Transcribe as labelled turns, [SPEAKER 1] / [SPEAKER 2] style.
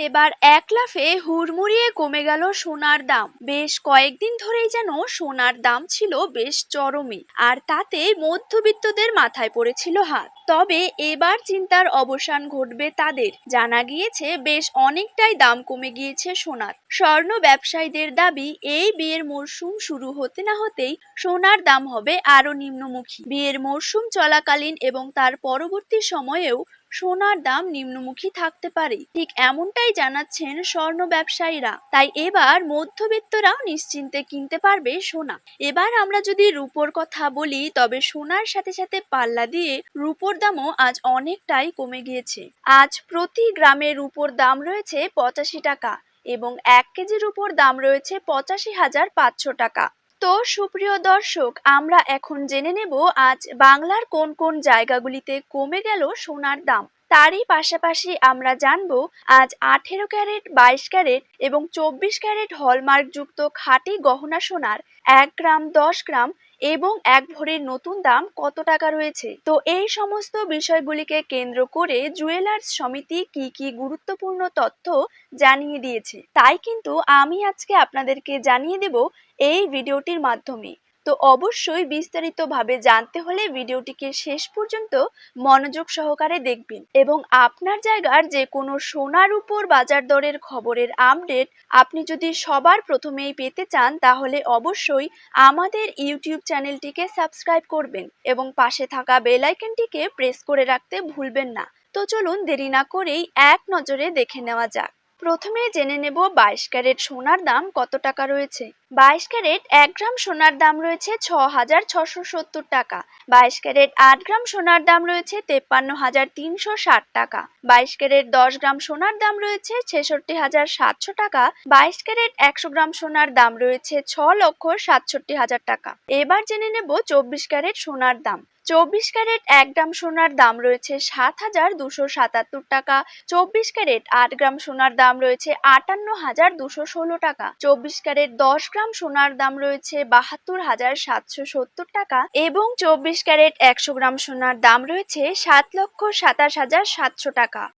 [SPEAKER 1] এবার এক লাফে হুড়মুড়িয়ে কমে গেল সোনার দাম। বেশ কয়েকদিন ধরেই যেন সোনার দাম ছিল বেশ চরমে, আর তাতে মধ্যবিত্তদের মাথায় পড়েছিল হাত। তবে এবার চিন্তার অবসান ঘটবে তাদের। জানা গিয়েছে বেশ অনেকটাই দাম কমে গিয়েছে সোনার। স্বর্ণ ব্যবসায়ীদের দাবি, এই বিয়ের মরশুম শুরু হতে না হতেই সোনার দাম হবে আরো নিম্নমুখী। বিয়ের মরশুম চলাকালীন এবং তার পরবর্তী সময়েও সোনার দাম নিম্নমুখী থাকতে পারে, ঠিক এমনটাই জানাচ্ছেন স্বর্ণ ব্যবসায়ীরা। তাই এবার মধ্যবিত্তরাও নিশ্চিন্তে কিনতে পারবে সোনা। এবার আমরা যদি রূপোর কথা বলি, তবে সোনার সাথে সাথে পাল্লা দিয়ে রূপোর দামও আজ অনেকটাই কমে গিয়েছে। আজ প্রতি গ্রামে রূপোর দাম রয়েছে 85 টাকা এবং 1 কেজি রূপোর দাম রয়েছে 85,500 টাকা। তো সুপ্রিয় দর্শক, আমরা এখন জেনে নেব আজ বাংলার কোন কোন জায়গাগুলিতে কমে গেল সোনার দাম। তারই পাশাপাশি আমরা জানবো আজ 18 ক্যারেট, 22 ক্যারেট এবং 24 ক্যারেট হলমার্কযুক্ত খাঁটি গহনা সোনার 1 গ্রাম, 10 গ্রাম এবং 1 ভরির নতুন দাম কত টাকা রয়েছে। তো এই সমস্ত বিষয়গুলিকে কেন্দ্র করে জুয়েলার্স সমিতি কি কি গুরুত্বপূর্ণ তথ্য জানিয়ে দিয়েছে, তাই কিন্তু আমি আজকে আপনাদেরকে জানিয়ে দেব এই ভিডিওটির মাধ্যমে। তো অবশ্যই বিস্তারিতভাবে জানতে হলে ভিডিওটিকে শেষ পর্যন্ত মনোযোগ সহকারে দেখবেন এবং আপনার জায়গার যে কোনো সোনার উপর বাজার দরের খবরের আপডেট আপনি যদি সবার প্রথমেই পেতে চান, তাহলে অবশ্যই আমাদের ইউটিউব চ্যানেলটিকে সাবস্ক্রাইব করবেন এবং পাশে থাকা বেল আইকনটিকে প্রেস করে রাখতে ভুলবেন না। তো চলুন দেরি না করেই এক নজরে দেখে নেওয়া যাক। প্রথমে জেনে নেব 22 ক্যারেট সোনার দাম কত টাকা রয়েছে। 22 ক্যারেট 1 গ্রাম সোনার দাম রয়েছে 6,670 টাকা। 22 ক্যারেট 8 গ্রাম সোনার দাম রয়েছে 53,360 টাকা। 22 ক্যারেট 10 গ্রাম সোনার দাম রয়েছে 66,700 টাকা। 22 ক্যারেট 100 গ্রাম সোনার দাম রয়েছে 6,67,000 টাকা। এবার জেনে নেব 24 ক্যারেট সোনার দাম। 24 ক্যারেট 1 গ্রাম সোনার দাম রয়েছে 7,277 টাকা। 24 ক্যারেট 8 গ্রাম সোনার দাম রয়েছে 58,216 টাকা। 24 ক্যারেট 10 গ্রাম সোনার দাম রয়েছে 72,770 টাকা এবং 24 ক্যারেট 100 গ্রাম সোনার দাম রয়েছে 7,27,700 টাকা।